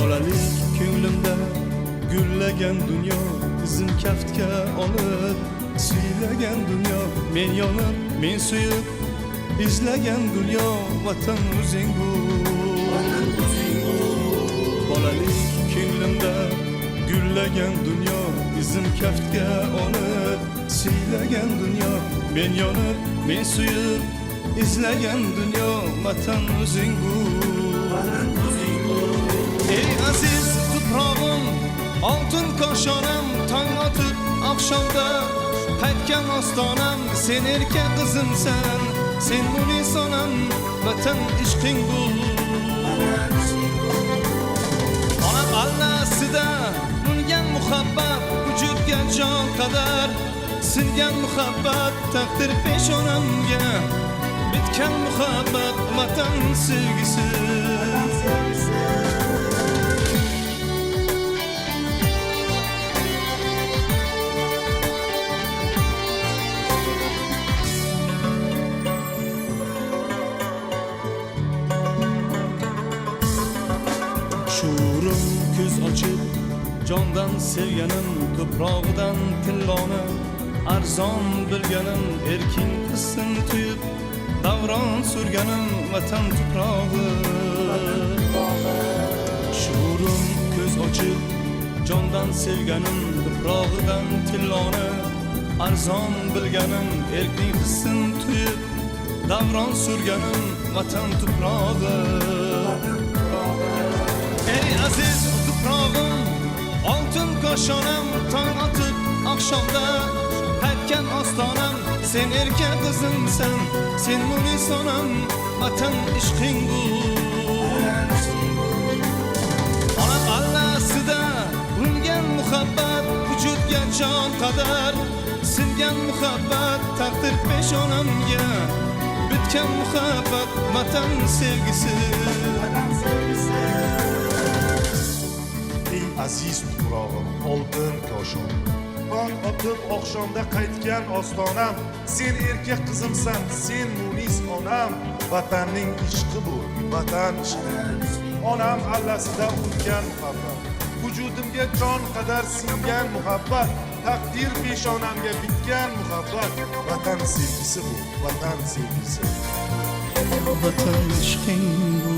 Bolalik ko'nglimda gullagan dunyo, izim kaftga olib siylagan dunyo, men yonib, men suyib izlagan dunyo, vatan o'zing bu. Bolalik ko'nglimda gullagan dunyo, izim kaftga olib siylagan dunyo, men yonib, men suyib izlagan dunyo, vatan o'zing bu. Ey aziz tuprog'im, oltin koshonam, tong otib oqshomda qaytgan ostonam, sen erkak qizimsan, sen munisonam, vatan ishqing bu. Ona qallasida ungan muhabbat, vujudga jon qadar singan muhabbat, taqdir peshonamga bitgan muhabbat, vatan sevgisi. Shuurim ko'z ochib, jondan sevganim, to'prog'idan tilloni arzon bilganim, erkin hissin tuyib davron surganim, vatan tuprog'i. Shuurim ko'z ochib, jondan sevganim, to'prog'idan tilloni arzon bilganim, erkin hissin tuyib davron surganim, vatan tuprog'i. Ey aziz tuprog'im, oltin koshonam, tong otib oqshomda qaytgan ostonam, sen erkak qizimsan, sen munisonam, vatan ishqing bu. Ona qallasida ungan muhabbat, vujudga jon qadar singan muhabbat, taqdir peshonamga bitgan muhabbat, vatan sevgisi. Ey aziz tuprog'im, oltin koshon, tong otib oqshomda qaytgan ostonam, sen erkak qizimsan, sen munis onam, vatanning ishqi bu, vatan ishqi. Onam allasida ungan muhabbat, vujudimga jon qadar singan muhabbat, taqdir peshonamga bitgan muhabbat, vatan sevgisi bu, vatan sevgisi. Vatan ishqing bu.